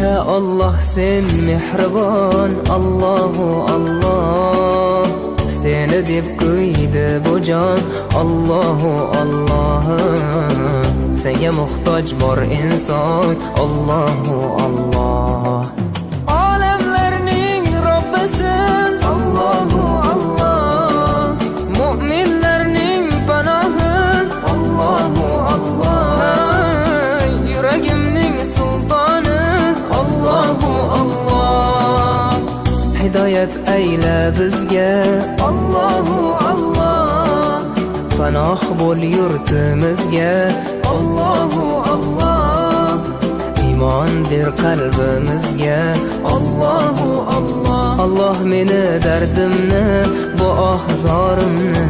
Ha Allah sen mehribon, Allahu Allah. Seni deb qo'ydi bu jon, Allahu Allah. Senga muhtoj bor inson, Allahu Allah. Olamlarning Robbisin, Allahu Allah. Mu'minlarning panohi, Allahu Allah. Yuragimning sultoni, Allahu Allah. Hidoyat ayla bizga, Allahu Allah. Panoh bo'l yurtimizga, Allahu Allah. Iymon ber qalbimizga, Allahu Allah. Allah meni dardimni, bu ohzorimni